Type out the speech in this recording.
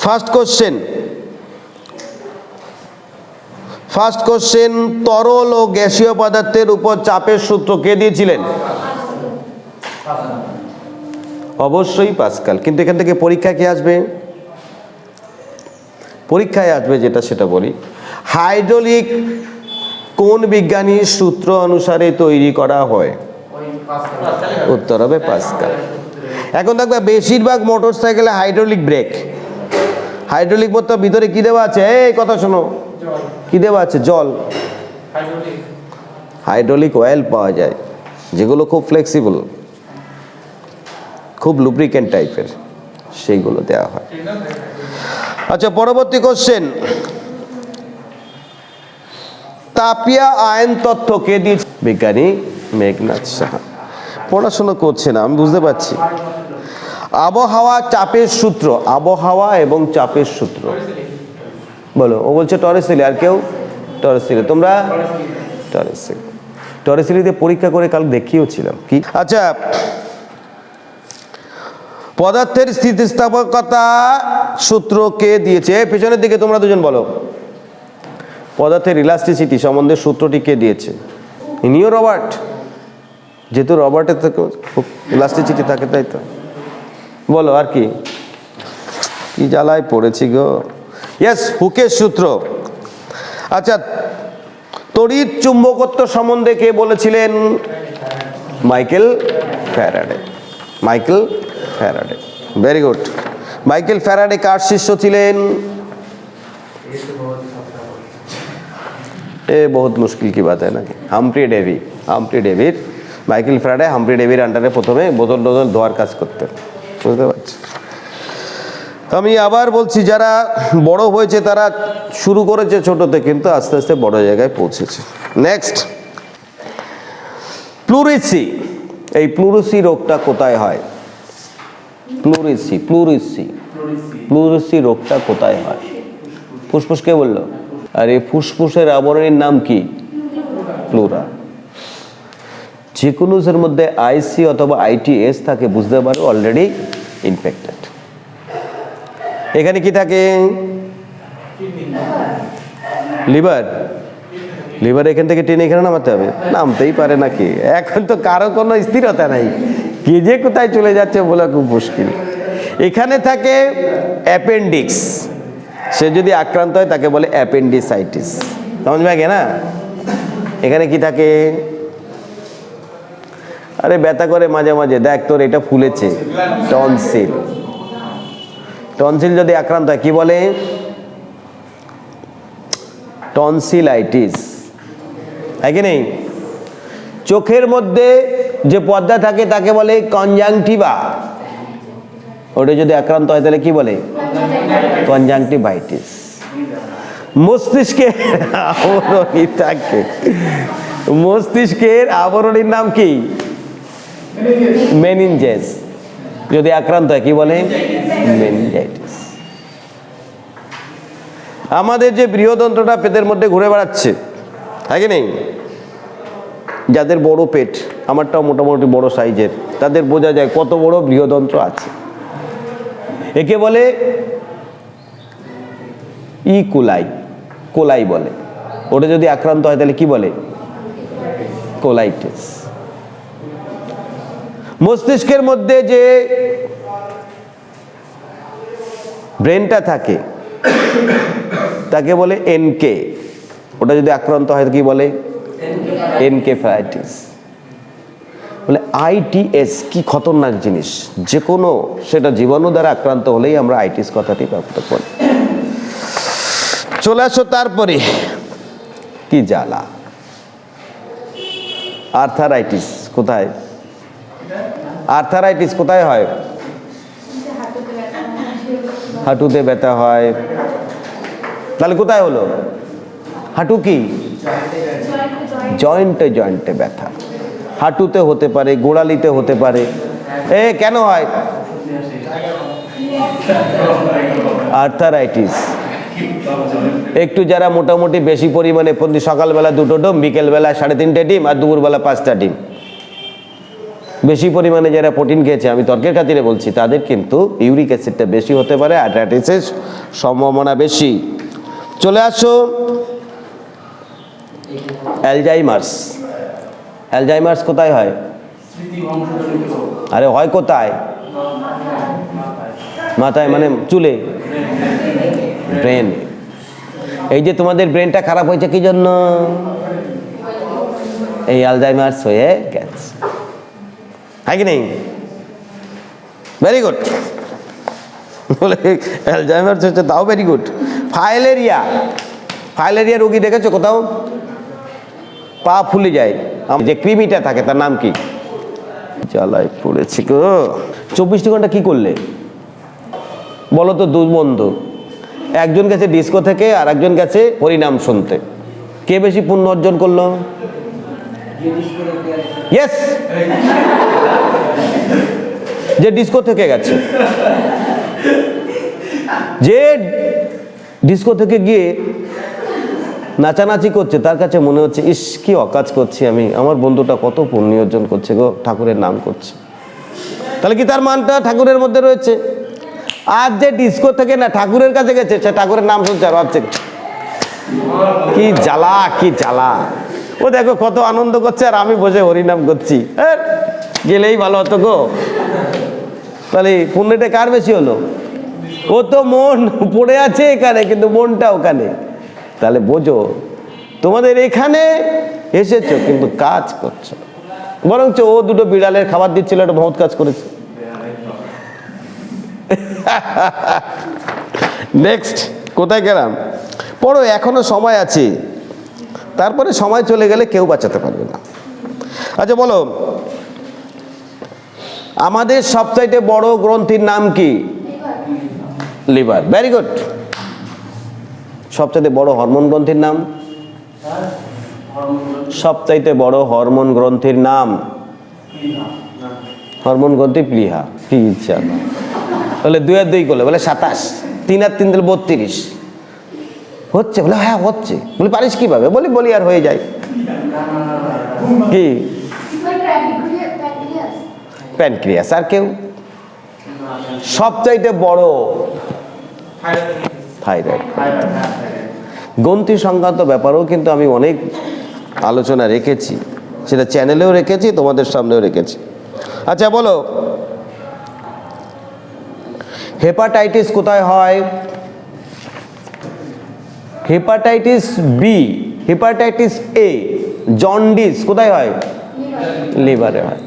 First question, তরল ও গ্যাসীয় পদার্থের উপর চাপের সূত্র কে দিয়েছিলেন? অবশ্যই পাস্কাল। কিন্তু এখান থেকে পরীক্ষায় কি আসবে? পরীক্ষায় আসবে যেটা সেটা বলি। হাইড্রোলিক কোন বিজ্ঞানীর সূত্র অনুসারে তৈরি করা হয়? উত্তর হবে পাস্কাল। এখন দেখবে বেশিরভাগ মোটর সাইকেলে হাইড্রোলিক ব্রেক, হাইড্রোলিক মোটর ভিতরে কি দেওয়া আছে? এই কথা শোনো, কি দেওয়া আছে? জল। হাইড্রোলিক অয়েল পাওয়া যায় যেগুলো খুব ফ্লেক্সিবল, খুব লুব্রিকেন্ট টাইপের, সেইগুলো দেওয়া হয়। আচ্ছা, পরবর্তী কোশ্চেন, তাপিয়া আয়ন তত্ত্ব কে দিয়েছে? বিজ্ঞানী মেঘনাথ সাহা। পড়াশোনা করছে না, আমি বুঝতে পারছি। আবহাওয়া চাপের সূত্র, আবহাওয়া এবং চাপের সূত্র বলো। ও বলছে টরেসিলি, আর কেউ? টরেসিলি। তোমরা টরেসিলিতে পরীক্ষা করে কাল দেখিয়েছিলাম কি। আচ্ছা, পদার্থের স্থিতিস্থাপকতা সূত্র কে দিয়েছে? পেছনের দিকে তোমরা দুজন বলো। পদার্থের ইলাস্টিসিটি সম্বন্ধে সূত্রটি কে দিয়েছে? ইনিও রবার্ট, যেহেতু রবার্টের থেকে ইলাস্টিসিটি থাকে, তাই তো। বলো আর কি জ্বালায় পড়েছি গো। ইয়েস, হুকের সূত্র। আচ্ছা, তড়িৎ চুম্বকত্ব সম্বন্ধে কে বলেছিলেন? Michael Faraday. Very good. Michael Faraday কার শিষ্য ছিলেন? বহুত মুশকিল কি বাত হ্যায় না? হামফ্রি ডেভির। মাইকেল ফ্যারাডে হামফ্রি ডেভির আন্ডারে প্রথমে বোতল ধোয়ার কাজ করতেন, বুঝতে পারছি। আমি আবার বলছি, যারা বড় হয়েছে তারা শুরু করেছে ছোটতে, কিন্তু আস্তে আস্তে বড় জায়গায় পৌঁছেছে। Next, pleurisy. এই প্লুরিসি রোগটা কোথায় হয়? প্লুরিসি রোগটা কোথায় হয়? ফুসফুস কে বললো? আর এই ফুসফুসের আবরণীর নাম কি? প্লুরা। যে কোনো এর মধ্যে আইসি অথবা আইটিএস থাকে, বুঝতে পারো অলরেডি ইনফেক্টেড। এখানে কি থাকে? লিভার এখান থেকে টেনে এখানে নামাতে হবে, নামতেই পারে নাকি? এখন তো কারো কোনো স্থিরতা নাই, কে যে কোথায় চলে যাচ্ছে বলা খুব মুশকিল। এখানে থাকে অ্যাপেন্ডিক্স, সে যদি আক্রান্ত হয় তাকে বলে অ্যাপেন্ডিসাইটিস, সমঝ মে গে না? এখানে কি থাকে? আরে ব্যথা করে মাঝে মাঝে, দেখ তোর এটা ফুলেছে, টনসিল যদি আক্রান্ত হয় কি বলে? টনসিলাইটিস, হ্যাঁ কি নেই? চোখের মধ্যে যে পর্দা থাকে তাকে বলে কনজাংটিভা, ওটা যদি আক্রান্ত হয় তাহলে কি বলে? কনজাংটিভাইটিস। মস্তিষ্কের আবরণী থাকে, মস্তিষ্কের আবরণীর নাম কি? মেনিনজেস। যদি আক্রান্ত হয় কি বলে? মেনিনজাইটিস। আমাদের যে বৃহদন্ত্রটা পেটের মধ্যে ঘুরে বেড়াচ্ছে, হ্যাঁ কি নেই? যাদের বড় পেট, আমারটাও মোটামুটি বড় সাইজের, তাদের বোঝা যায় কত বড় বৃহদন্ত্র আছে। একে বলে কোলাই বলে। ওটা যদি আক্রান্ত হয় তাহলে কি বলে? কোলাইটিস। মস্তিষ্কের মধ্যে যে ব্রেনটা থাকে তাকে বলে এনকে, ওটা যদি আক্রান্ত হয় কি বলে? এনকেফ্যালাইটিস। বলে আইটিএস কি খতরনাক জিনিস, যে কোনো সেটা জীবাণু দ্বারা আক্রান্ত হলেই আমরা আইটিস কথাটি ব্যবহার করি। চলে আসো তারপরে, কি জ্বালা, আর্থারাইটিস। কোথায় আর্থারাইটিস কোথায় হয়? হাঁটুতে ব্যথা হয়। তাহলে কোথায় হলো? হাঁটু কি? জয়েন্টে ব্যথা। হাঁটুতে হতে পারে, গোড়ালিতে হতে পারে। কেন হয় আর্থারাইটিস? একটু যারা মোটামুটি বেশি পরিমাণে, সকালবেলা 2টো ডিম, বিকেলবেলা 3.5 ডিম, আর দুপুরবেলা 5টা ডিম বেশি পরিমাণে যারা প্রোটিন খেয়েছে, আমি তর্কের খাতিরে বলছি, তাদের কিন্তু ইউরিক অ্যাসিডটা বেশি হতে পারে, আর্থ্রাইটিসের সম্ভাবনা বেশি। চলে আসো অ্যালজাইমার্স। অ্যালজাইমার্স কোথায় হয়? আরে হয় কোথায়? মাথায় মানে চুলে, ব্রেন। এই যে তোমাদের ব্রেনটা খারাপ হয়েছে কি জন্য? এই অ্যালজাইমার্স হয়ে গেছে, হ্যাঁ কি নেই? Very good. বলে অ্যালজাইমার্স হচ্ছে, তাও ভেরি গুড। ফাইলেরিয়া, ফাইলেরিয়া রোগী দেখেছো কোথাও? পা ফুলে যায়, যে কৃমিটা থাকে তার নাম কি? জ্বালায় পড়েছি গো। 24 ঘন্টা কি করলে বলো তো? দু বন্ধু, একজন গেছে ডিস্কো থেকে আর একজন গেছে হরিনাম শুনতে। কে বেশি পুণ্য অর্জন করলো? ইয়েস, যে ডিস্কো থেকে গেছে। যে ডিস্কো থেকে গিয়ে নাচানাচি করছে, তার কাছে মনে হচ্ছে ইস কি অকাজ করছি আমি, আমার বন্ধুটা কত পুণ্য অর্জন করছে গো, ঠাকুরের নাম করছে। তাহলে কি তার মানটা ঠাকুরের মধ্যে রয়েছে? আর যে ডিস্কো থেকে না ঠাকুরের কাছে গেছে, সে ঠাকুরের নাম শুনছে আর ভাবছে কি জ্বালা, কি জ্বালা। ও দেখো কত আনন্দ করছে আর আমি বসে হরিনাম করছি। গেলেই ভালো হতো গো। তাহলে পুণ্যটা কার বেশি হলো? ও তো মন পড়ে আছে এখানে, কিন্তু মনটা ওখানে। তাহলে বোঝো, তোমাদের এখানে এসেছো কিন্তু কাজ করছো, বরঞ্চ ও দুটো বিড়ালের খাবার দিচ্ছিল, একটা বহুত কাজ করেছে। নেক্সট কোথায় গেলাম? পড়ো, এখনো সময় আছে, তারপরে সময় চলে গেলে কেউ বাঁচাতে পারবে না। আচ্ছা বলো, আমাদের সবচাইতে বড় গ্রন্থির নাম কি? লিভার। Very good. সবচাইতে বড় হরমোন গ্রন্থির নাম? সবচাইতে বড় হরমোন গ্রন্থির নাম? হরমোন গ্রন্থি প্লীহা। কি ইচ্ছা, তাহলে 2 আর 2 করলে বলে 27, 3 আর 3 দিলে 32 হচ্ছে। বলে হ্যাঁ হচ্ছে। বলে পারিস কিভাবে? বলি আর হয়ে যায়। কি? প্যানক্রিয়াস। আর কেউ? সবচাইতে বড় থাইরয়েড। গ্রন্থি সংক্রান্ত ব্যাপারেও কিন্তু আমি অনেক আলোচনা রেখেছি, সেটা চ্যানেলেও রেখেছি, তোমাদের সামনেও রেখেছি। আচ্ছা বলো, হেপাটাইটিস কোথায় হয়? Hepatitis B, hepatitis A, jaundice কোথায় হয়? লিভারে হয়।